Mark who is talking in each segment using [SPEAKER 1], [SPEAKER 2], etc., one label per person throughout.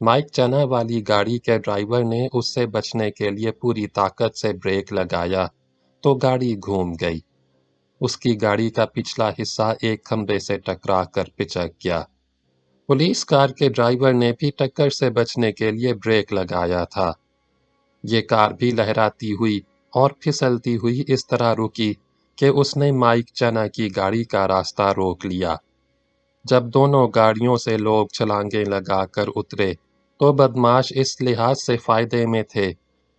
[SPEAKER 1] Mic چنا والی گاڑی کے ڈرائیور نے اس سے بچنے کے لیے پوری طاقت سے بریک لگایا تو گاڑی گھوم گئی۔ اس کی گاڑی کا پچھلا حصہ ایک کھمبے سے ٹکرا کر پچک گیا۔ پولیس کار کے ڈرائیور نے بھی ٹکر سے بچنے کے لیے بریک لگایا تھا۔ یہ کار بھی لہراتی ہوئی اور پھسلتی ہوئی اس طرح رکی کہ اس نے مائک چنا کی گاڑی کا راستہ روک لیا۔ جب دونوں گاڑیوں سے لوگ چھلانگیں لگا کر اترے تو بدماش اس لحاظ سے فائدے میں تھے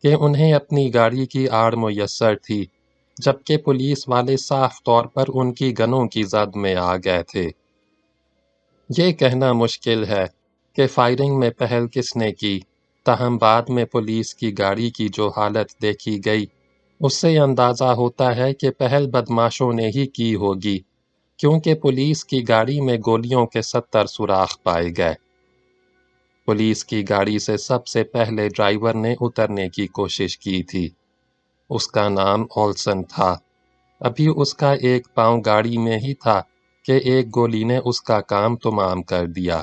[SPEAKER 1] کہ انہیں اپنی گاڑی کی آڑ میسر تھی، جبکہ پولیس والے صاف طور پر ان کی گنوں کی زد میں آ گئے تھے۔ یہ کہنا مشکل ہے کہ فائرنگ میں پہل کس نے کی، تاہم بعد میں پولیس کی گاڑی کی جو حالت دیکھی گئی اس سے اندازہ ہوتا ہے کہ پہل بدماشوں نے ہی کی ہوگی، کیونکہ پولیس کی گاڑی میں گولیوں کے 70 سوراخ پائے گئے۔ پولیس کی گاڑی سے سب سے پہلے ڈرائیور نے اترنے کی کوشش کی تھی۔ اس کا نام اولسن تھا۔ ابھی اس کا ایک پاؤں گاڑی میں ہی تھا کہ ایک گولی نے اس کا کام تمام کر دیا۔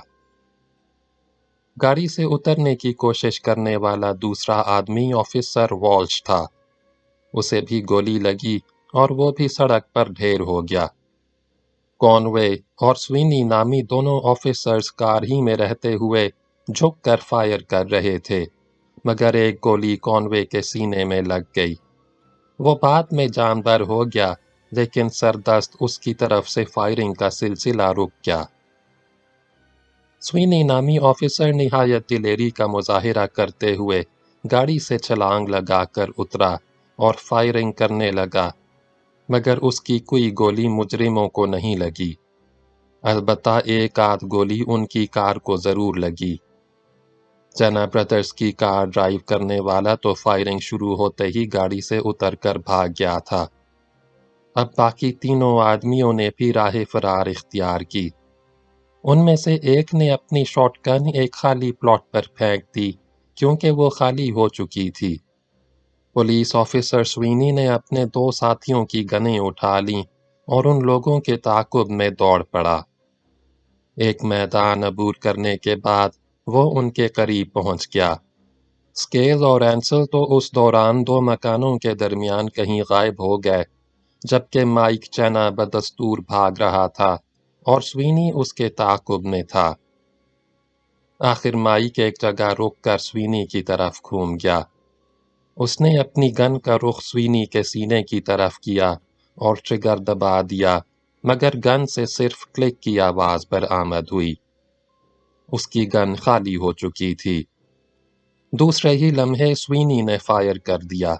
[SPEAKER 1] گاڑی سے اترنے کی کوشش کرنے والا دوسرا آدمی آفیسر والش تھا۔ اسے بھی گولی لگی اور وہ بھی سڑک پر ڈھیر ہو گیا۔ کانوے اور سوینی نامی دونوں آفیسرز کار ہی میں رہتے ہوئے جھک کر فائر کر رہے تھے، مگر ایک گولی کانوے کے سینے میں لگ گئی۔ وہ بعد میں جانبر ہو گیا، لیکن سردست اس کی طرف سے فائرنگ کا سلسلہ رک گیا۔ سوینی نامی آفیسر نہایت دلیری کا مظاہرہ کرتے ہوئے گاڑی سے چھلانگ لگا کر اترا اور فائرنگ کرنے لگا، مگر اس کی کوئی گولی مجرموں کو نہیں لگی۔ البتہ ایک آدھ گولی ان کی کار کو ضرور لگی۔ چنا برادرز کی کار ڈرائیو کرنے والا تو فائرنگ شروع ہوتے ہی گاڑی سے اتر کر بھاگ گیا تھا۔ اب باقی تینوں آدمیوں نے بھی راہ فرار اختیار کی۔ ان میں سے ایک نے اپنی شاٹ گن ایک خالی پلاٹ پر پھینک دی، کیونکہ وہ خالی ہو چکی تھی۔ پولیس آفیسر سوینی نے اپنے دو ساتھیوں کی گنیں اٹھا لیں اور ان لوگوں کے تعاقب میں دوڑ پڑا۔ ایک میدان عبور کرنے کے بعد وہ ان کے قریب پہنچ گیا۔ سکیل اور اینسل تو اس دوران دو مکانوں کے درمیان کہیں غائب ہو گئے، جبکہ مائک چنا بدستور بھاگ رہا تھا اور سوینی اس کے تعاقب میں تھا۔ آخر مائک ایک جگہ رک کر سوینی کی طرف گھوم گیا۔ اس نے اپنی گن کا رخ سوینی کے سینے کی طرف کیا اور ٹریگر دبا دیا، مگر گن سے صرف کلک کی آواز برآمد ہوئی۔ اس کی گن خالی ہو چکی تھی۔ دوسرے ہی لمحے سوینی نے فائر کر دیا۔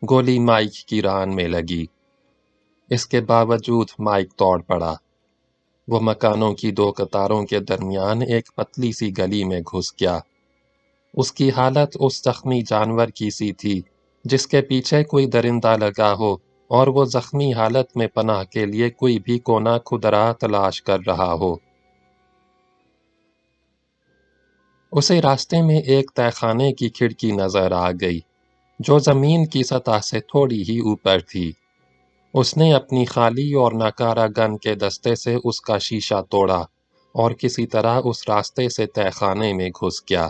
[SPEAKER 1] گولی مائک کی ران میں لگی۔ اس کے باوجود مائک دوڑ پڑا۔ وہ مکانوں کی دو قطاروں کے درمیان ایک پتلی سی گلی میں گھس گیا۔ اس کی حالت اس زخمی جانور کی سی تھی جس کے پیچھے کوئی درندہ لگا ہو اور وہ زخمی حالت میں پناہ کے لیے کوئی بھی کونا کھدرا تلاش کر رہا ہو۔ اسے راستے میں ایک تہہ خانے کی کھڑکی نظر آ گئی، جو زمین کی سطح سے تھوڑی ہی اوپر تھی۔ اس نے اپنی خالی اور ناکارہ گن کے دستے سے اس کا شیشہ توڑا اور کسی طرح اس راستے سے تہہ خانے میں گھس گیا۔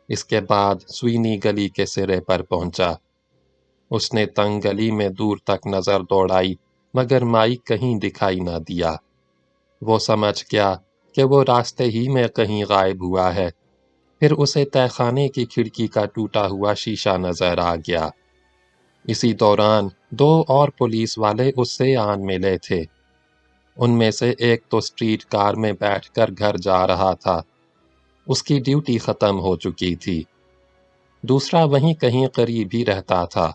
[SPEAKER 1] اس کے بعد سوینی گلی کے سرے پر پہنچا۔ اس نے تنگ گلی میں دور تک نظر دوڑائی، مگر مائک کہیں دکھائی نہ دیا۔ وہ سمجھ گیا کہ وہ راستے ہی میں کہیں غائب ہوا ہے۔ پھر اسے تہہ خانے کی کھڑکی کا ٹوٹا ہوا شیشہ نظر آ گیا۔ اسی دوران دو اور پولیس والے اس سے آن ملے تھے۔ ان میں سے ایک تو اسٹریٹ کار میں بیٹھ کر گھر جا رہا تھا۔ اس کی ڈیوٹی ختم ہو چکی تھی۔ دوسرا وہیں کہیں قریب ہی رہتا تھا۔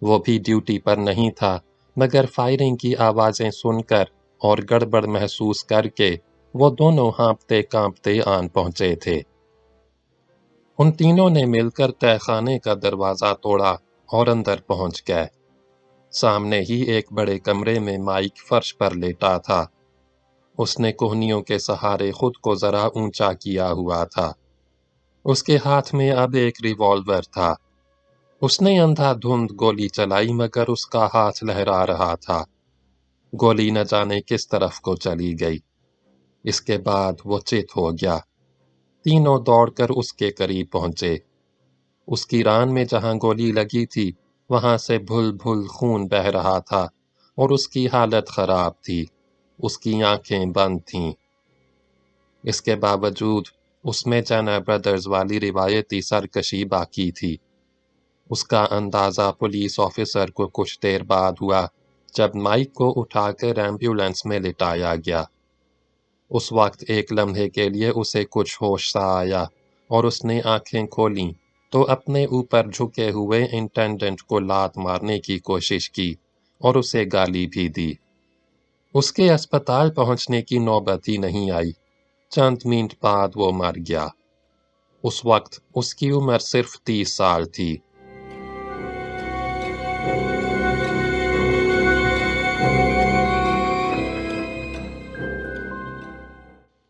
[SPEAKER 1] وہ بھی ڈیوٹی پر نہیں تھا، مگر فائرنگ کی آوازیں سن کر اور گڑبڑ محسوس کر کے وہ دونوں ہانپتے کانپتے آن پہنچے تھے۔ ان تینوں نے مل کر تہہ خانے کا دروازہ توڑا اور اندر پہنچ گئے۔ سامنے ہی ایک بڑے کمرے میں مائک فرش پر لیٹا تھا۔ اس نے کوہنیوں کے سہارے خود کو ذرا اونچا کیا ہوا تھا۔ اس کے ہاتھ میں اب ایک ریوالور تھا۔ اس نے اندھا دھند گولی چلائی، مگر اس کا ہاتھ لہرا رہا تھا۔ گولی نہ جانے کس طرف کو چلی گئی۔ اس کے بعد وہ چت ہو گیا۔ تینوں دوڑ کر اس کے قریب پہنچے۔ اس کی ران میں جہاں گولی لگی تھی وہاں سے بھل بھل خون بہہ رہا تھا اور اس کی حالت خراب تھی۔ اس کی آنکھیں بند تھیں۔ اس کے باوجود اس میں جنا برادرز والی روایتی سرکشی باقی تھی۔ اس کا اندازہ پولیس آفیسر کو کچھ دیر بعد ہوا جب مائک کو اٹھا کر ایمبولینس میں لٹایا گیا۔ اس وقت ایک لمحے کے لیے اسے کچھ ہوش سا آیا اور اس نے آنکھیں کھولیں تو اپنے اوپر جھکے ہوئے انٹینڈنٹ کو لات مارنے کی کوشش کی اور اسے گالی بھی دی۔ اس کے اسپتال پہنچنے کی نوبت ہی نہیں آئی۔ چند منٹ بعد وہ مر گیا۔ اس وقت اس کی عمر صرف 30 سال تھی۔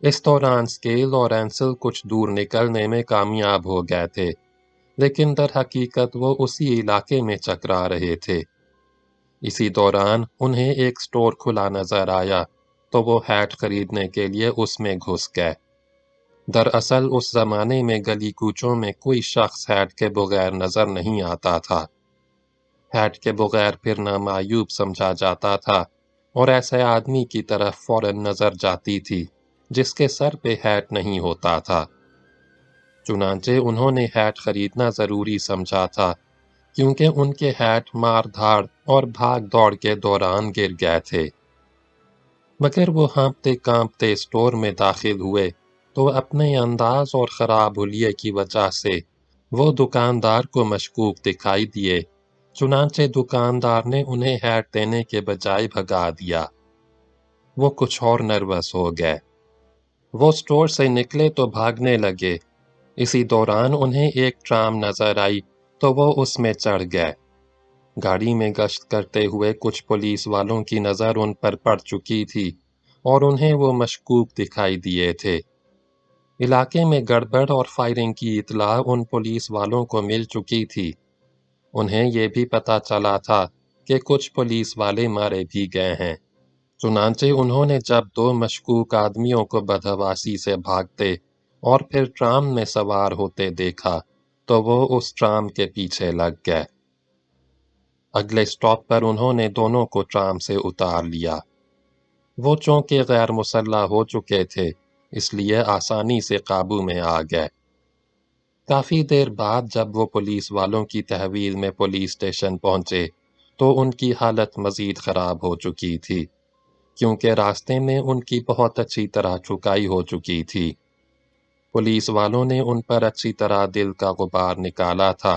[SPEAKER 1] اس دوران اسکیل اور اینسل کچھ دور نکلنے میں کامیاب ہو گئے تھے، لیکن در حقیقت وہ اسی علاقے میں چکرا رہے تھے۔ اسی دوران انہیں ایک سٹور کھلا نظر آیا تو وہ ہیٹ خریدنے کے لیے اس میں گھس گئے۔ دراصل اس زمانے میں گلی کوچوں میں کوئی شخص ہیٹ کے بغیر نظر نہیں آتا تھا۔ ہیٹ کے بغیر پھرنا معیوب سمجھا جاتا تھا اور ایسے آدمی کی طرف فوراً نظر جاتی تھی جس کے سر پہ ہیٹ نہیں ہوتا تھا۔ چنانچہ انہوں نے ہیٹ خریدنا ضروری سمجھا تھا کیونکہ ان کے ہیٹ مار دھاڑ اور بھاگ دوڑ کے دوران گر گئے تھے۔ مگر وہ ہانپتے کانپتے اسٹور میں داخل ہوئے تو اپنے انداز اور خراب حلیے کی وجہ سے وہ دکاندار کو مشکوک دکھائی دیے، چنانچہ دکاندار نے انہیں ہیٹ دینے کے بجائے بھگا دیا۔ وہ کچھ اور نروس ہو گئے۔ وہ اسٹور سے نکلے تو بھاگنے لگے۔ اسی دوران انہیں ایک ٹرام نظر آئی تو وہ اس میں چڑھ گئے۔ گاڑی میں گشت کرتے ہوئے کچھ پولیس والوں کی نظر ان پر پڑ چکی تھی اور انہیں وہ مشکوک دکھائی دیے تھے۔ علاقے میں گڑبڑ اور فائرنگ کی اطلاع ان پولیس والوں کو مل چکی تھی۔ انہیں یہ بھی پتہ چلا تھا کہ کچھ پولیس والے مارے بھی گئے ہیں۔ چنانچہ انہوں نے جب 2 مشکوک آدمیوں کو بدحواسی سے بھاگتے اور پھر ٹرام میں سوار ہوتے دیکھا تو وہ اس ٹرام کے پیچھے لگ گئے۔ اگلے سٹاپ پر انہوں نے دونوں کو ٹرام سے اتار لیا۔ وہ چونکہ غیر مسلح ہو چکے تھے اس لیے آسانی سے قابو میں آ گئے۔ کافی دیر بعد جب وہ پولیس والوں کی تحویل میں پولیس اسٹیشن پہنچے تو ان کی حالت مزید خراب ہو چکی تھی، کیونکہ راستے میں ان کی بہت اچھی طرح چکائی ہو چکی تھی۔ پولیس والوں نے ان پر اچھی طرح دل کا غبار نکالا تھا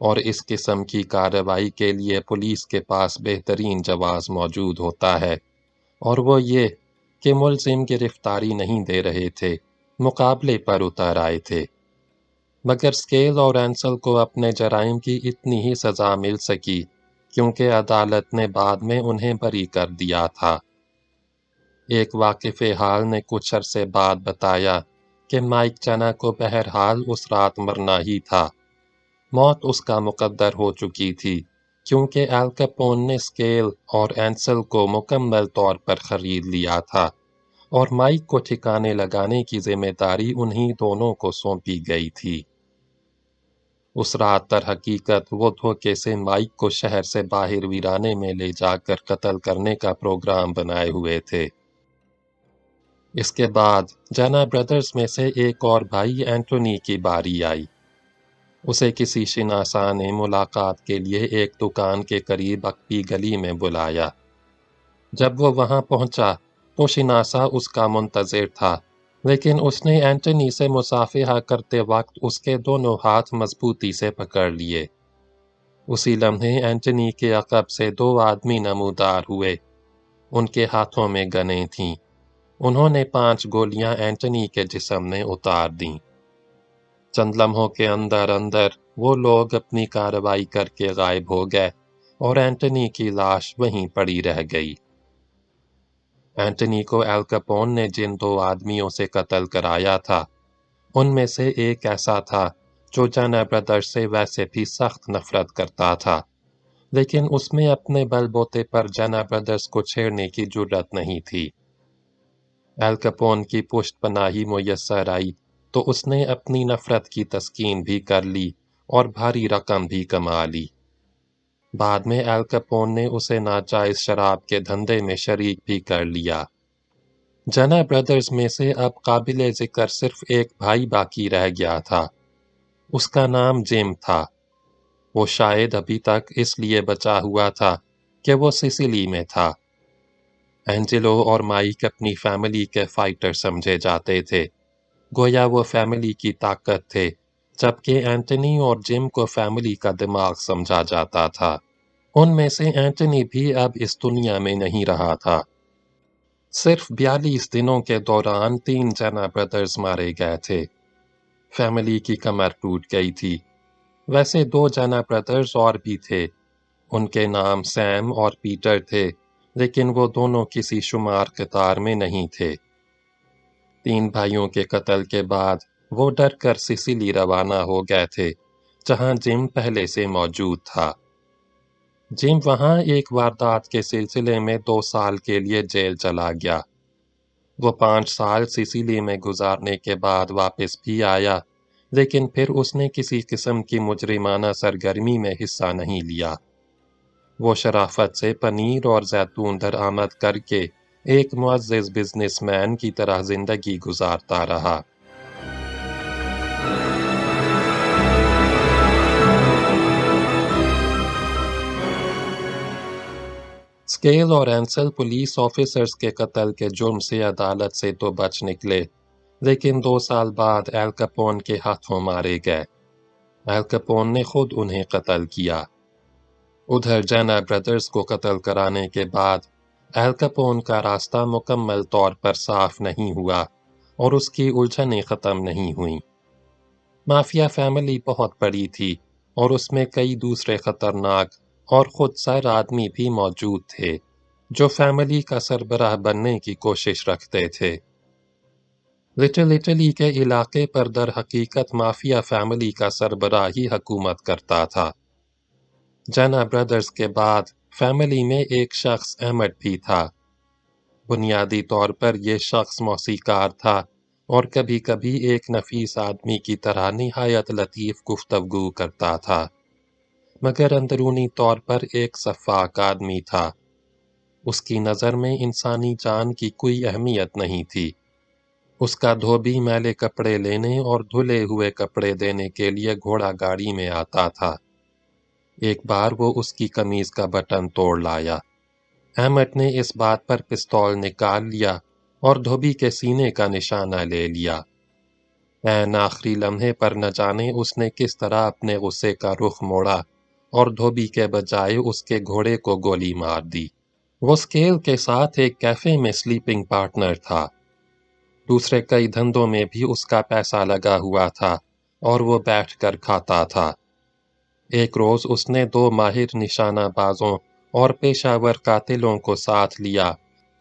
[SPEAKER 1] اور اس قسم کی کارروائی کے لیے پولیس کے پاس بہترین جواز موجود ہوتا ہے، اور وہ یہ کہ ملزم گرفتاری نہیں دے رہے تھے، مقابلے پر اتر آئے تھے۔ مگر اسکیل اور اینسل کو اپنے جرائم کی اتنی ہی سزا مل سکی کیونکہ عدالت نے بعد میں انہیں بری کر دیا تھا۔ ایک واقف حال نے کچھ عرصے بعد بتایا کہ مائک چنا کو بہرحال اس رات مرنا ہی تھا۔ موت اس کا مقدر ہو چکی تھی کیونکہ ایل کیپون نے اسکیل اور اینسل کو مکمل طور پر خرید لیا تھا اور مائک کو ٹھکانے لگانے کی ذمہ داری انہی دونوں کو سونپی گئی تھی۔ اس رات در حقیقت وہ دھوکے سے مائک کو شہر سے باہر ویرانے میں لے جا کر قتل کرنے کا پروگرام بنائے ہوئے تھے۔ اس کے بعد جنا برادرز میں سے ایک اور بھائی اینٹونی کی باری آئی۔ اسے کسی شناسا نے ملاقات کے لیے ایک دکان کے قریب اکپی گلی میں بلایا۔ جب وہ وہاں پہنچا تو شناسا اس کا منتظر تھا، لیکن اس نے اینٹونی سے مصافحہ کرتے وقت اس کے دونوں ہاتھ مضبوطی سے پکڑ لیے۔ اسی لمحے اینٹونی کے عقب سے 2 آدمی نمودار ہوئے۔ ان کے ہاتھوں میں گنیں تھیں۔ انہوں نے 5 گولیاں اینٹونی کے جسم میں اتار دیں۔ چند لمحوں کے اندر اندر وہ لوگ اپنی کارروائی کر کے غائب ہو گئے اور اینٹونی کی لاش وہیں پڑی رہ گئی۔ اینٹونی کو ایل کیپون نے جن 2 آدمیوں سے قتل کرایا تھا ان میں سے ایک ایسا تھا جو جنا برادر سے ویسے بھی سخت نفرت کرتا تھا، لیکن اس میں اپنے بل بوتے پر جنا برادرز کو چھیڑنے کی جرات نہیں تھی۔ ایل کیپون کی پشت پناہی میسر آئی تو اس نے اپنی نفرت کی تسکین بھی کر لی اور بھاری رقم بھی کما لی۔ بعد میں ایل کیپون نے اسے ناجائز شراب کے دھندے میں شریک بھی کر لیا۔ جنا برادرز میں سے اب قابل ذکر صرف ایک بھائی باقی رہ گیا تھا۔ اس کا نام جم تھا۔ وہ شاید ابھی تک اس لیے بچا ہوا تھا کہ وہ سسیلی میں تھا۔ اینجلو اور مائک اپنی فیملی کے فائٹر سمجھے جاتے تھے، گویا وہ فیملی کی طاقت تھے، جبکہ اینٹنی اور جم کو فیملی کا دماغ سمجھا جاتا تھا۔ ان میں سے اینٹنی بھی اب اس دنیا میں نہیں رہا تھا۔ صرف 42 دنوں کے دوران 3 جنا برادرز مارے گئے تھے۔ فیملی کی کمر ٹوٹ گئی تھی۔ ویسے 2 جنا برادرز اور بھی تھے، ان کے نام سیم اور پیٹر تھے، لیکن وہ دونوں کسی شمار قطار میں نہیں تھے۔ 3 بھائیوں کے قتل کے بعد وہ ڈر کر سسیلی روانہ ہو گئے تھے، جہاں جم پہلے سے موجود تھا۔ جم وہاں ایک واردات کے سلسلے میں 2 سال کے لیے جیل چلا گیا۔ وہ 5 سال سسیلی میں گزارنے کے بعد واپس بھی آیا، لیکن پھر اس نے کسی قسم کی مجرمانہ سرگرمی میں حصہ نہیں لیا۔ وہ شرافت سے پنیر اور زیتون درآمد کر کے ایک معزز بزنس مین کی طرح زندگی گزارتا رہا۔ اسکیل اور اینسل پولیس آفیسرز کے قتل کے جرم سے عدالت سے تو بچ نکلے، لیکن 2 سال بعد ایل کیپون کے ہاتھوں مارے گئے۔ ایل کیپون نے خود انہیں قتل کیا۔ ادھر جنا برادرز کو قتل کرانے کے بعد ایل کیپون کا راستہ مکمل طور پر صاف نہیں ہوا اور اس کی الجھنیں ختم نہیں ہوئیں۔ مافیا فیملی بہت بڑی تھی اور اس میں کئی دوسرے خطرناک اور خود سر آدمی بھی موجود تھے، جو فیملی کا سربراہ بننے کی کوشش رکھتے تھے۔ لٹل اٹلی کے علاقے پر در حقیقت مافیا فیملی کا سربراہ ہی حکومت کرتا تھا۔ جنا برادرز کے بعد فیملی میں ایک شخص ایمٹ بھی تھا۔ بنیادی طور پر یہ شخص موسیقار تھا اور کبھی کبھی ایک نفیس آدمی کی طرح نہایت لطیف گفتگو کرتا تھا، مگر اندرونی طور پر ایک سفاک آدمی تھا۔ اس کی نظر میں انسانی جان کی کوئی اہمیت نہیں تھی۔ اس کا دھوبی میلے کپڑے لینے اور دھلے ہوئے کپڑے دینے کے لیے گھوڑا گاڑی میں آتا تھا۔ ایک بار وہ اس کی قمیض کا بٹن توڑ لایا۔ ایمٹ نے اس بات پر پستول نکال لیا اور دھوبی کے سینے کا نشانہ لے لیا۔ عین آخری لمحے پر نہ جانے اس نے کس طرح اپنے غصے کا رخ موڑا اور دھوبی کے بجائے اس کے گھوڑے کو گولی مار دی۔ وہ اسکیل کے ساتھ ایک کیفے میں سلیپنگ پارٹنر تھا۔ دوسرے کئی دھندوں میں بھی اس کا پیسہ لگا ہوا تھا اور وہ بیٹھ کر کھاتا تھا۔ ایک روز اس نے 2 ماہر نشانہ بازوں اور پیشہ ور قاتلوں کو ساتھ لیا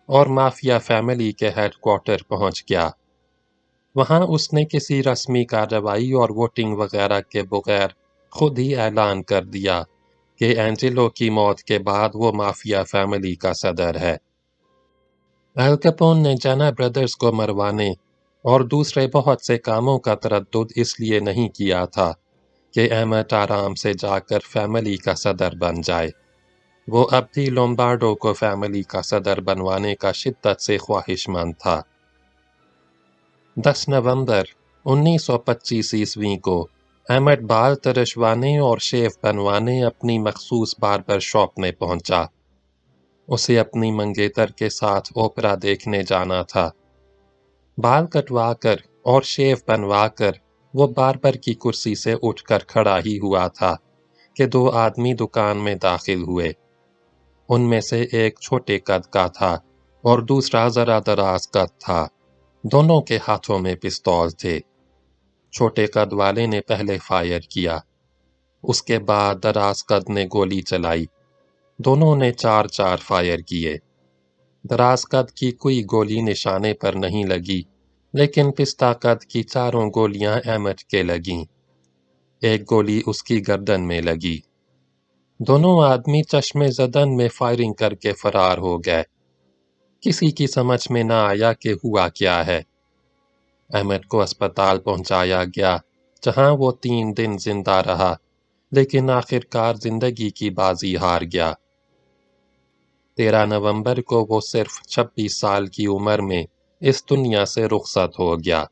[SPEAKER 1] اور مافیا فیملی کے ہیڈ کوارٹر پہنچ گیا۔ وہاں اس نے کسی رسمی کارروائی اور ووٹنگ وغیرہ کے بغیر خود ہی اعلان کر دیا کہ اینجلو کی موت کے بعد وہ مافیا فیملی کا صدر ہے۔ ایل کیپون نے جنا برادرز کو مروانے اور دوسرے بہت سے کاموں کا تردد اس لیے نہیں کیا تھا کہ ایمٹ آرام سے جا کر فیملی کا صدر بن جائے۔ وہ اب بھی لومبارڈو کو فیملی کا صدر بنوانے کا شدت سے خواہش مند تھا۔ 10 نومبر 1925 عیسوی کو ایمٹ بال ترشوانے اور شیو بنوانے اپنی مخصوص باربر شاپ میں پہنچا۔ اسے اپنی منگیتر کے ساتھ اوپرا دیکھنے جانا تھا۔ بال کٹوا کر اور شیو بنوا کر وہ باربر کی کرسی سے اٹھ کر کھڑا ہی ہوا تھا کہ 2 آدمی دکان میں داخل ہوئے۔ ان میں سے ایک چھوٹے قد کا تھا اور دوسرا ذرا دراز قد تھا۔ دونوں کے ہاتھوں میں پستول تھے۔ چھوٹے قد والے نے پہلے فائر کیا، اس کے بعد دراز قد نے گولی چلائی۔ دونوں نے 4 فائر کیے۔ دراز قد کی کوئی گولی نشانے پر نہیں لگی، لیکن پستہ قد کی 4 گولیاں ایمٹ کے لگیں۔ ایک گولی اس کی گردن میں لگی۔ دونوں آدمی چشمے زدن میں فائرنگ کر کے فرار ہو گئے۔ کسی کی سمجھ میں نہ آیا کہ ہوا کیا ہے۔ احمد کو اسپتال پہنچایا گیا جہاں وہ 3 دن زندہ رہا لیکن آخرکار زندگی کی بازی ہار گیا۔ 13 نومبر کو وہ صرف 26 سال کی عمر میں اس دنیا سے رخصت ہو گیا۔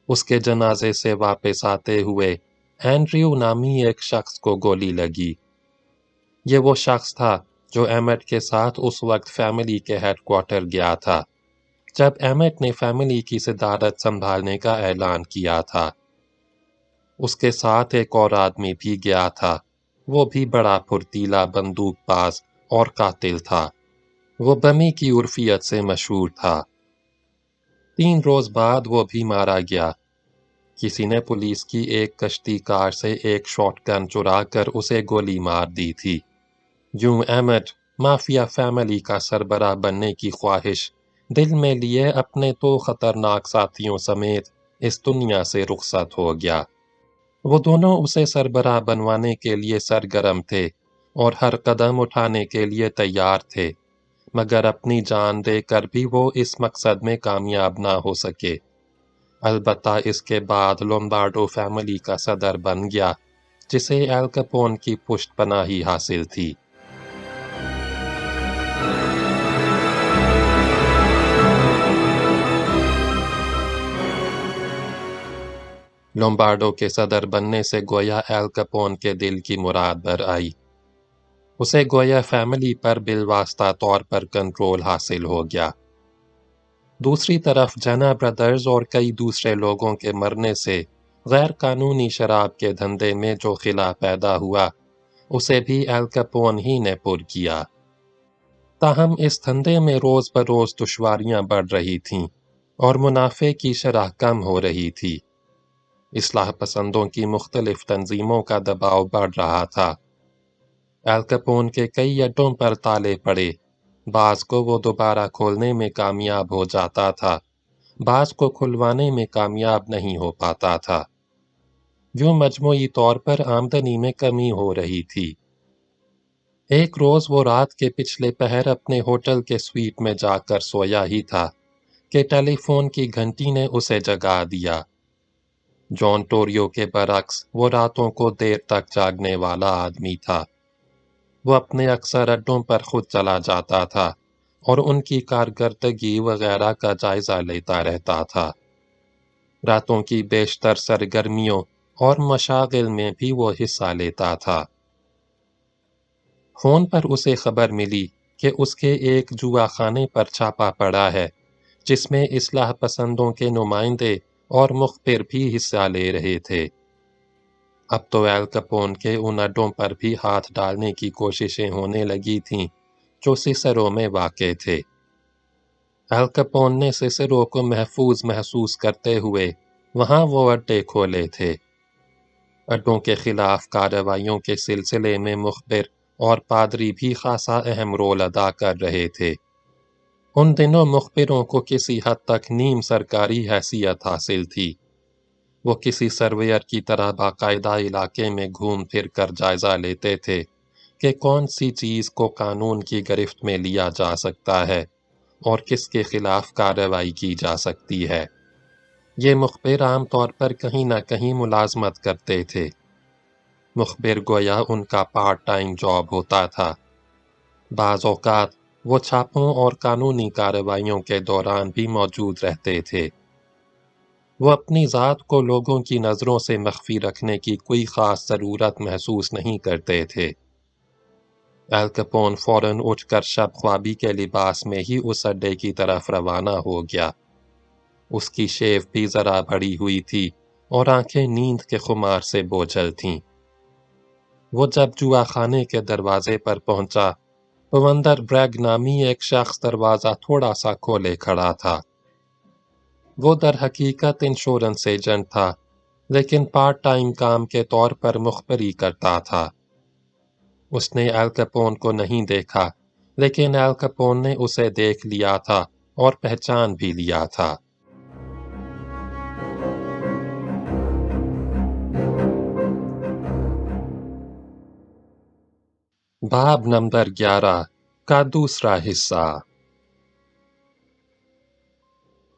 [SPEAKER 1] اس کے جنازے سے واپس آتے ہوئے اینڈریو نامی ایک شخص کو گولی لگی۔ یہ وہ شخص تھا جو احمد کے ساتھ اس وقت فیملی کے ہیڈ کوارٹر گیا تھا جب احمد نے فیملی کی صدارت سنبھالنے کا اعلان کیا تھا۔ اس کے ساتھ ایک اور آدمی بھی گیا تھا، وہ بھی بڑا پھرتیلا بندوق باز اور قاتل تھا۔ وہ بمی کی عرفیت سے مشہور تھا۔ 3 روز بعد وہ بھی مارا گیا۔ کسی نے پولیس کی ایک کشتی کار سے ایک شاٹ گن چرا کر اسے گولی مار دی تھی۔ یوں احمد مافیا فیملی کا سربراہ بننے کی خواہش دل میں لیے اپنے 2 خطرناک ساتھیوں سمیت اس دنیا سے رخصت ہو گیا۔ وہ دونوں اسے سربراہ بنوانے کے لیے سرگرم تھے اور ہر قدم اٹھانے کے لیے تیار تھے، مگر اپنی جان دے کر بھی وہ اس مقصد میں کامیاب نہ ہو سکے۔ البتہ اس کے بعد لومبارڈو فیملی کا صدر بن گیا جسے ایل کپون کی پشت پناہی حاصل تھی۔ لومبارڈو کے صدر بننے سے گویا ایل کپون کے دل کی مراد بر آئی۔ اسے گویا فیملی پر بالواسطہ طور پر کنٹرول حاصل ہو گیا۔ دوسری طرف جنا برادرز اور کئی دوسرے لوگوں کے مرنے سے غیر قانونی شراب کے دھندے میں جو خلا پیدا ہوا اسے بھی ایل کپون ہی نے پر کیا۔ تاہم اس دھندے میں روز بروز دشواریاں بڑھ رہی تھیں اور منافع کی شرح کم ہو رہی تھی۔ اصلاح پسندوں کی مختلف تنظیموں کا دباؤ بڑھ رہا تھا۔ ایل کپون کے کئی اڈوں پر تالے پڑے، بعض کو وہ دوبارہ کھولنے میں کامیاب ہو جاتا تھا، بعض کو کھلوانے میں کامیاب نہیں ہو پاتا تھا۔ یوں مجموعی طور پر آمدنی میں کمی ہو رہی تھی۔ ایک روز وہ رات کے پچھلے پہر اپنے ہوٹل کے سویٹ میں جا کر سویا ہی تھا کہ ٹیلی فون کی گھنٹی نے اسے جگا دیا۔ جان ٹوریو کے برعکس وہ راتوں کو دیر تک جاگنے والا آدمی تھا۔ وہ اپنے اکثر اڈوں پر خود چلا جاتا تھا اور ان کی کارکردگی وغیرہ کا جائزہ لیتا رہتا تھا۔ راتوں کی بیشتر سرگرمیوں اور مشاغل میں بھی وہ حصہ لیتا تھا۔ فون پر اسے خبر ملی کہ اس کے ایک جوا خانے پر چھاپا پڑا ہے جس میں اصلاح پسندوں کے نمائندے اور مخبر بھی حصہ لے رہے تھے۔ اب تو ایل کپون کے ان اڈوں پر بھی ہاتھ ڈالنے کی کوششیں ہونے لگی تھیں جو سیسرو میں واقع تھے۔ ایل کپون نے سیسرو کو محفوظ محسوس کرتے ہوئے وہاں وہ اڈے کھولے تھے۔ اڈوں کے خلاف کارروائیوں کے سلسلے میں مخبر اور پادری بھی خاصا اہم رول ادا کر رہے تھے۔ ان دنوں مخبروں کو کسی حد تک نیم سرکاری حیثیت حاصل تھی۔ وہ کسی سرویئر کی طرح باقاعدہ علاقے میں گھوم پھر کر جائزہ لیتے تھے کہ کون سی چیز کو قانون کی گرفت میں لیا جا سکتا ہے اور کس کے خلاف کارروائی کی جا سکتی ہے۔ یہ مخبر عام طور پر کہیں نہ کہیں ملازمت کرتے تھے۔ مخبر گویا ان کا پارٹ ٹائم جاب ہوتا تھا۔ بعض اوقات وہ چھاپوں اور قانونی کارروائیوں کے دوران بھی موجود رہتے تھے۔ وہ اپنی ذات کو لوگوں کی نظروں سے مخفی رکھنے کی کوئی خاص ضرورت محسوس نہیں کرتے تھے۔ ایل کپون فوراً اٹھ کر شب خوابی کے لباس میں ہی اس اڈے کی طرف روانہ ہو گیا۔ اس کی شیو بھی ذرا بڑی ہوئی تھی اور آنکھیں نیند کے خمار سے بوجھل تھیں۔ وہ جب جوا خانے کے دروازے پر پہنچا تو اندر بریگ نامی ایک شخص دروازہ تھوڑا سا کھولے کھڑا تھا۔ وہ در حقیقت انشورنس ایجنٹ تھا، لیکن پارٹ ٹائم کام کے طور پر مخبری کرتا تھا۔ اس نے ایل کپون کو نہیں دیکھا، لیکن ایل کپون نے اسے دیکھ لیا تھا اور پہچان بھی لیا تھا۔ باب نمبر 11 کا دوسرا حصہ۔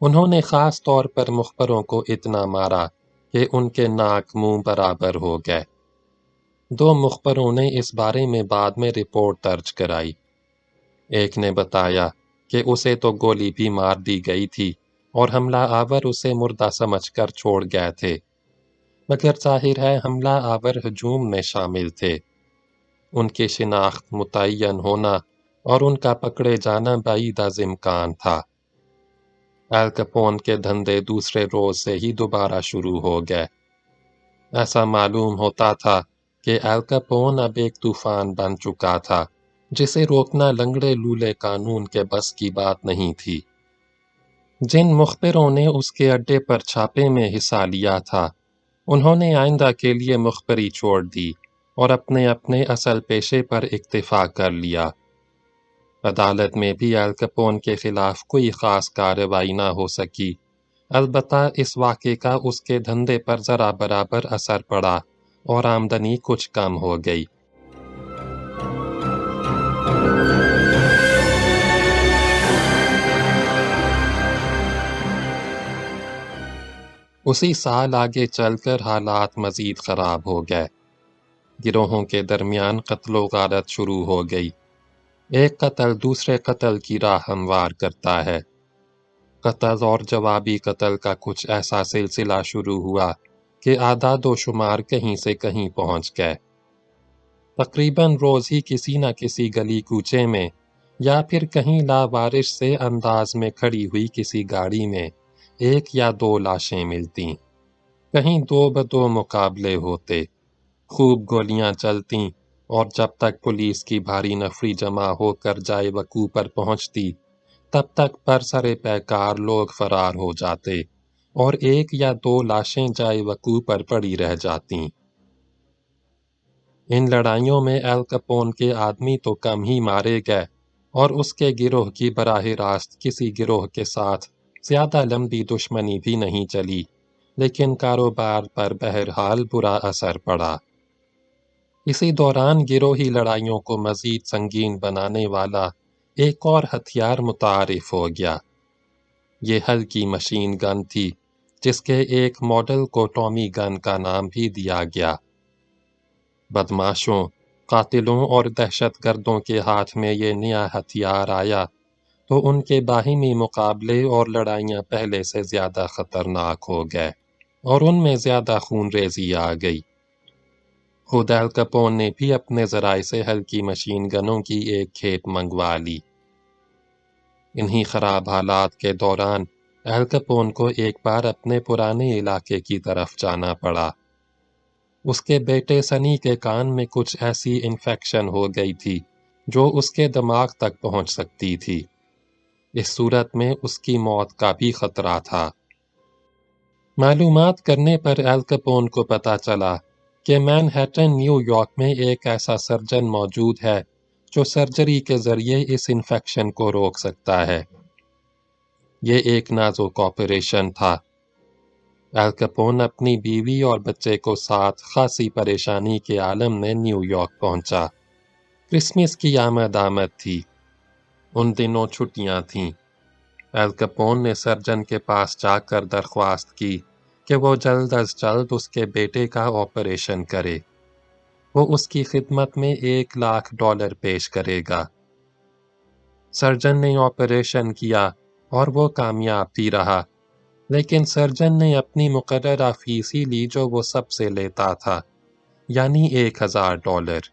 [SPEAKER 1] انہوں نے خاص طور پر مخبروں کو اتنا مارا کہ ان کے ناک منہ برابر ہو گئے۔ 2 مخبروں نے اس بارے میں بعد میں رپورٹ درج کرائی۔ ایک نے بتایا کہ اسے تو گولی بھی مار دی گئی تھی اور حملہ آور اسے مردہ سمجھ کر چھوڑ گئے تھے، مگر ظاہر ہے حملہ آور ہجوم میں شامل تھے۔ ان کی شناخت متعین ہونا اور ان کا پکڑے جانا بعید از امکان تھا۔ ایل کیپون کے دھندے دوسرے روز سے ہی دوبارہ شروع ہو گئے۔ ایسا معلوم ہوتا تھا کہ ایل کیپون اب ایک طوفان بن چکا تھا جسے روکنا لنگڑے لولے قانون کے بس کی بات نہیں تھی۔ جن مخبروں نے اس کے اڈے پر چھاپے میں حصہ لیا تھا، انہوں نے آئندہ کے لیے مخبری چھوڑ دی اور اپنے اپنے اصل پیشے پر اکتفا کر لیا۔ عدالت میں بھی ایل کیپون کے خلاف کوئی خاص کارروائی نہ ہو سکی، البتہ اس واقعے کا اس کے دھندے پر ذرا برابر اثر پڑا اور آمدنی کچھ کم ہو گئی۔ اسی سال آگے چل کر حالات مزید خراب ہو گئے۔ گروہوں کے درمیان قتل و غارت شروع ہو گئی۔ ایک قتل دوسرے قتل کی راہ ہموار کرتا ہے۔ قتل اور جوابی قتل کا کچھ ایسا سلسلہ شروع ہوا کہ اعداد و شمار کہیں سے کہیں پہنچ گئے۔ تقریباً روز ہی کسی نہ کسی گلی کوچے میں یا پھر کہیں لاوارث سے انداز میں کھڑی ہوئی کسی گاڑی میں 1 یا 2 لاشیں ملتیں۔ کہیں 2 بدو مقابلے ہوتے، خوب گولیاں چلتیں، اور جب تک پولیس کی بھاری نفری جمع ہو کر جائے وقوع پر پہنچتی، تب تک برسر پیکار لوگ فرار ہو جاتے اور 1 یا 2 لاشیں جائے وقوع پر پڑی رہ جاتیں۔ ان لڑائیوں میں ایل کیپون کے آدمی تو کم ہی مارے گئے اور اس کے گروہ کی براہ راست کسی گروہ کے ساتھ زیادہ لمبی دشمنی بھی نہیں چلی، لیکن کاروبار پر بہرحال برا اثر پڑا۔ اسی دوران گروہی لڑائیوں کو مزید سنگین بنانے والا ایک اور ہتھیار متعارف ہو گیا۔ یہ ہلکی مشین گن تھی، جس کے ایک ماڈل کو ٹامی گن کا نام بھی دیا گیا۔ بدماشوں، قاتلوں اور دہشت گردوں کے ہاتھ میں یہ نیا ہتھیار آیا تو ان کے باہمی مقابلے اور لڑائیاں پہلے سے زیادہ خطرناک ہو گئے اور ان میں زیادہ خون ریزی آ گئی۔ خود ایل کیپون نے بھی اپنے ذرائع سے ہلکی مشین گنوں کی ایک کھیپ منگوا لی۔ انہی خراب حالات کے دوران ایل کیپون کو ایک بار اپنے پرانے علاقے کی طرف جانا پڑا۔ اس کے بیٹے سنی کے کان میں کچھ ایسی انفیکشن ہو گئی تھی جو اس کے دماغ تک پہنچ سکتی تھی۔ اس صورت میں اس کی موت کا بھی خطرہ تھا۔ معلومات کرنے پر ایل کیپون کو پتہ چلا کہ مینہٹن نیو یارک میں ایک ایسا سرجن موجود ہے جو سرجری کے ذریعے اس انفیکشن کو روک سکتا ہے۔ یہ ایک نازک آپریشن تھا۔ ایل کیپون اپنی بیوی اور بچے کو ساتھ خاصی پریشانی کے عالم میں نیو یارک پہنچا۔ کرسمس کی آمد تھی۔ ان دنوں چھٹیاں تھیں۔ ایل کیپون نے سرجن کے پاس جا کر درخواست کی کہ وہ جلد از جلد اس کے بیٹے کا آپریشن کرے۔ وہ اس کی خدمت میں $1,00,000 پیش کرے گا۔ سرجن نے آپریشن کیا اور وہ کامیاب بھی رہا، لیکن سرجن نے اپنی مقررہ فیس ہی لی جو وہ سب سے لیتا تھا، یعنی $1,000۔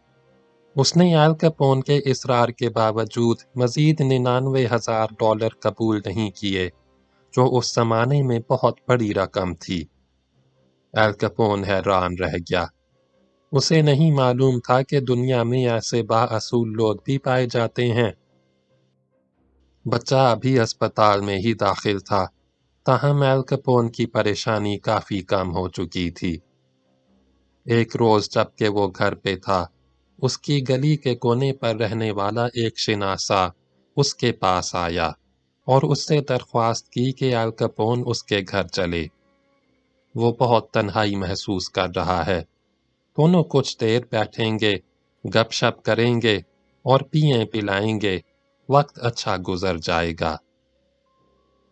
[SPEAKER 1] اس نے ایل کیپون کے اصرار کے باوجود مزید $99,000 قبول نہیں کیے، جو اس زمانے میں بہت بڑی رقم تھی۔ ایل کیپون حیران رہ گیا۔ اسے نہیں معلوم تھا کہ دنیا میں ایسے بااصول لوگ بھی پائے جاتے ہیں۔ بچہ ابھی اسپتال میں ہی داخل تھا، تاہم ایل کیپون کی پریشانی کافی کم ہو چکی تھی۔ ایک روز جب کہ وہ گھر پہ تھا، اس کی گلی کے کونے پر رہنے والا ایک شناسا اس کے پاس آیا اور اس سے درخواست کی کہ ایل کیپون اس کے گھر چلے۔ وہ بہت تنہائی محسوس کر رہا ہے، دونوں کچھ دیر بیٹھیں گے، گپ شپ کریں گے اور پلائیں گے، وقت اچھا گزر جائے گا۔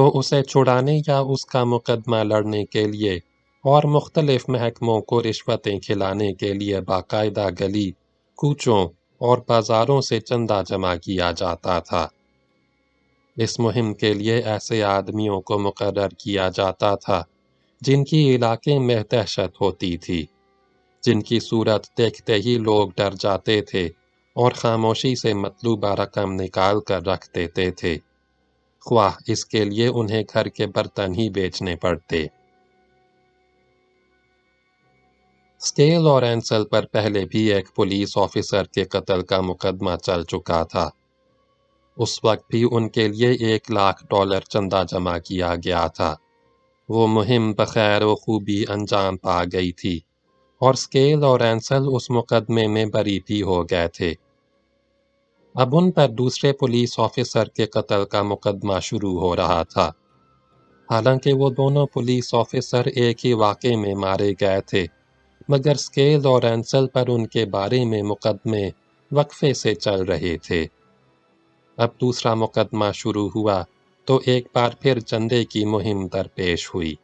[SPEAKER 1] تو اسے چھڑانے یا اس کا مقدمہ لڑنے کے لیے اور مختلف محکموں کو رشوتیں کھلانے کے لیے باقاعدہ گلی، کوچوں اور بازاروں سے چندہ جمع کیا جاتا تھا۔ اس مہم کے لیے ایسے آدمیوں کو مقرر کیا جاتا تھا جن کی علاقے میں دہشت ہوتی تھی، جن کی صورت دیکھتے ہی لوگ ڈر جاتے تھے اور خاموشی سے مطلوبہ رقم نکال کر رکھ دیتے تھے، خواہ اس کے لیے انہیں گھر کے برتن ہی بیچنے پڑتے۔ اسکیل اور اینسل پر پہلے بھی ایک پولیس آفیسر کے قتل کا مقدمہ چل چکا تھا۔ اس وقت بھی ان کے لیے $1,00,000 چندہ جمع کیا گیا تھا۔ وہ مہم بخیر و خوبی انجام پا گئی تھی اور اسکیل اور اینسل اس مقدمے میں بری بھی ہو گئے تھے۔ اب ان پر دوسرے پولیس آفیسر کے قتل کا مقدمہ شروع ہو رہا تھا۔ حالانکہ وہ دونوں پولیس آفیسر ایک ہی واقعے میں مارے گئے تھے، مگر اسکیل اور اینسل پر ان کے بارے میں مقدمے وقفے سے چل رہے تھے۔ اب دوسرا مقدمہ شروع ہوا تو ایک بار پھر چندے کی مہم درپیش ہوئی۔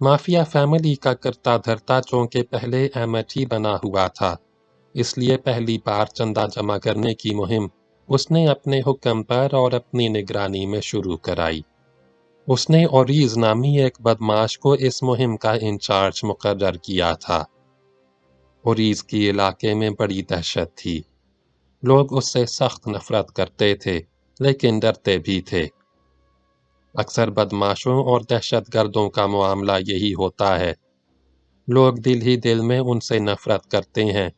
[SPEAKER 1] مافیا فیملی کا کرتا دھرتا چونکہ پہلے احمد ہی بنا ہوا تھا، اس لیے پہلی بار چندہ جمع کرنے کی مہم اس نے اپنے حکم پر اور اپنی نگرانی میں شروع کرائی۔ اس نے اوریز نامی ایک بدماش کو اس مہم کا انچارج مقرر کیا تھا۔ اوریز کی علاقے میں بڑی دہشت تھی۔ لوگ اس سے سخت نفرت کرتے تھے، لیکن ڈرتے بھی تھے۔ اکثر بدماشوں اور دہشت گردوں کا معاملہ یہی ہوتا ہے۔ لوگ دل ہی دل میں ان سے نفرت کرتے ہیں،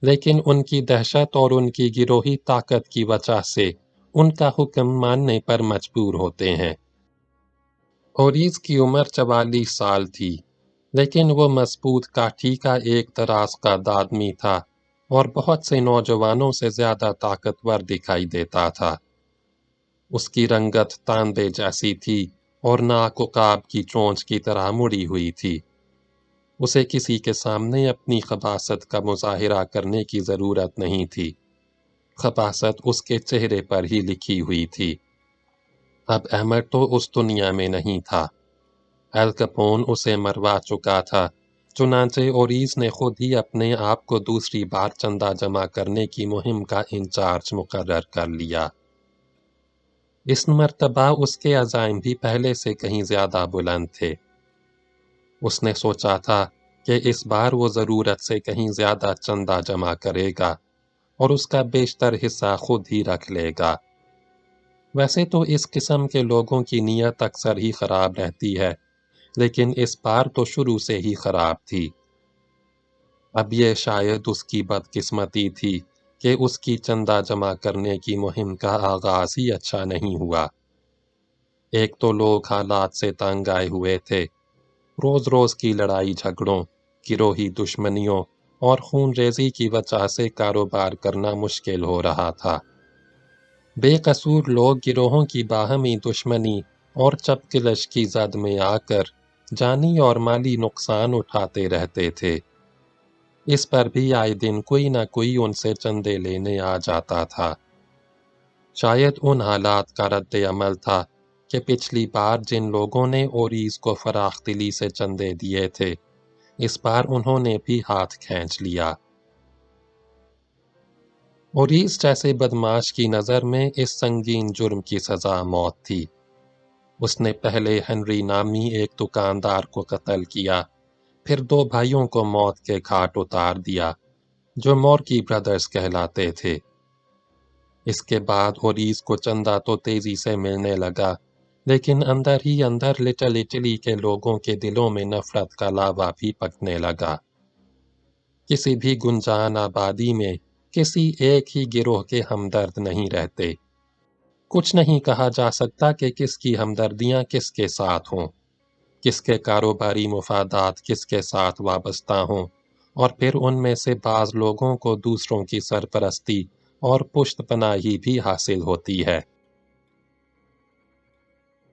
[SPEAKER 1] لیکن ان کی دہشت اور ان کی گروہی طاقت کی وجہ سے ان کا حکم ماننے پر مجبور ہوتے ہیں۔ اوریز کی عمر 44 سال تھی، لیکن وہ مضبوط کاٹھی کا ایک دراز قد آدمی تھا اور بہت سے نوجوانوں سے زیادہ طاقتور دکھائی دیتا تھا۔ اس کی رنگت تانبے جیسی تھی اور ناک عقاب کی چونچ کی طرح مڑی ہوئی تھی۔ اسے کسی کے سامنے اپنی خباثت کا مظاہرہ کرنے کی ضرورت نہیں تھی۔ خباثت اس کے چہرے پر ہی لکھی ہوئی تھی۔ اب احمد تو اس دنیا میں نہیں تھا۔ ایل کپون اسے مروا چکا تھا، چنانچہ اوریز نے خود ہی اپنے آپ کو دوسری بار چندہ جمع کرنے کی مہم کا انچارج مقرر کر لیا۔ اس مرتبہ اس کے عزائم بھی پہلے سے کہیں زیادہ بلند تھے۔ اس نے سوچا تھا کہ اس بار وہ ضرورت سے کہیں زیادہ چندہ جمع کرے گا اور اس کا بیشتر حصہ خود ہی رکھ لے گا۔ ویسے تو اس قسم کے لوگوں کی نیت اکثر ہی خراب رہتی ہے، لیکن اس بار تو شروع سے ہی خراب تھی۔ اب یہ شاید اس کی بدقسمتی تھی کہ اس کی چندہ جمع کرنے کی مہم کا آغاز ہی اچھا نہیں ہوا۔ ایک تو لوگ حالات سے تنگ آئے ہوئے تھے۔ روز روز کی لڑائی جھگڑوں، گروہی دشمنیوں اور خون ریزی کی وجہ سے کاروبار کرنا مشکل ہو رہا تھا۔ بے قصور لوگ گروہوں کی باہمی دشمنی اور چپکلش کی زد میں آ کر جانی اور مالی نقصان اٹھاتے رہتے تھے۔ اس پر بھی آئے دن کوئی نہ کوئی ان سے چندے لینے آ جاتا تھا۔ شاید ان حالات کا رد عمل تھا کہ پچھلی بار جن لوگوں نے اوریز کو فراخ دلی سے چندے دیے تھے، اس بار انہوں نے بھی ہاتھ کھینچ لیا۔ اوریز جیسے بدماش کی نظر میں اس سنگین جرم کی سزا موت تھی۔ اس نے پہلے ہنری نامی ایک دکاندار کو قتل کیا، پھر 2 بھائیوں کو موت کے گھاٹ اتار دیا جو مورکی برادرز کہلاتے تھے۔ اس کے بعد اوریز کو چندہ تو تیزی سے ملنے لگا، لیکن اندر ہی اندر لٹل اٹلی کے لوگوں کے دلوں میں نفرت کا لاوا بھی پکنے لگا۔ کسی بھی گنجان آبادی میں کسی ایک ہی گروہ کے ہمدرد نہیں رہتے۔ کچھ نہیں کہا جا سکتا کہ کس کی ہمدردیاں کس کے ساتھ ہوں، کس کے کاروباری مفادات کس کے ساتھ وابستہ ہوں، اور پھر ان میں سے بعض لوگوں کو دوسروں کی سرپرستی اور پشت پناہی بھی حاصل ہوتی ہے۔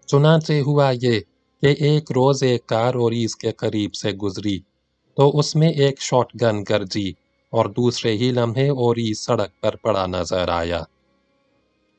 [SPEAKER 1] چنانچہ ہوا یہ کہ ایک روز ایک کار اوریز کے قریب سے گزری تو اس میں ایک شاٹ گن گرجی اور دوسرے ہی لمحے اوریز سڑک پر پڑا نظر آیا۔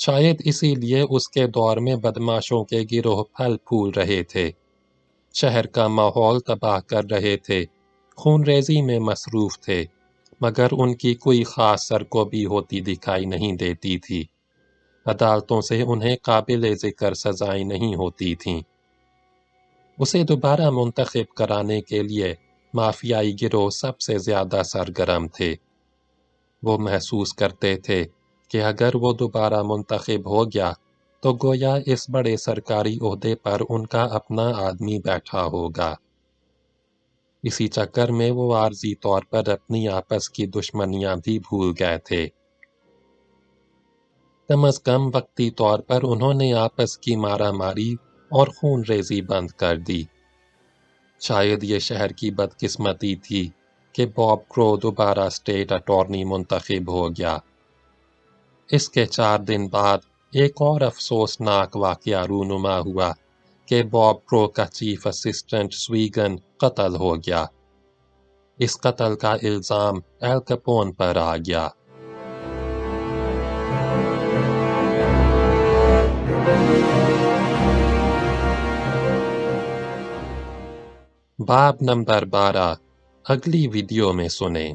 [SPEAKER 1] شاید اسی لیے اس کے دور میں بدماشوں کے گروہ پھل پھول رہے تھے، شہر کا ماحول تباہ کر رہے تھے، خون ریزی میں مصروف تھے، مگر ان کی کوئی خاص سرکوبی ہوتی دکھائی نہیں دیتی تھی۔ عدالتوں سے انہیں قابل ذکر سزائیں نہیں ہوتی تھیں۔ اسے دوبارہ منتخب کرانے کے لیے مافیائی گروہ سب سے زیادہ سرگرم تھے۔ وہ محسوس کرتے تھے کہ اگر وہ دوبارہ منتخب ہو گیا تو گویا اس بڑے سرکاری عہدے پر ان کا اپنا آدمی بیٹھا ہوگا۔ اسی چکر میں وہ عارضی طور پر اپنی آپس کی دشمنیاں بھی بھول گئے تھے۔ کم از کم وقتی طور پر انہوں نے آپس کی مارا ماری اور خون ریزی بند کر دی۔ شاید یہ شہر کی بدقسمتی تھی کہ باب کرو دوبارہ اسٹیٹ اٹارنی منتخب ہو گیا۔ اس کے 4 دن بعد ایک اور افسوسناک واقعہ رونما ہوا کہ باب کرو کا چیف اسسٹنٹ سویگن قتل ہو گیا۔ اس قتل کا الزام ایل کپون پر آ گیا۔ باب نمبر 12 اگلی ویڈیو میں سنیں۔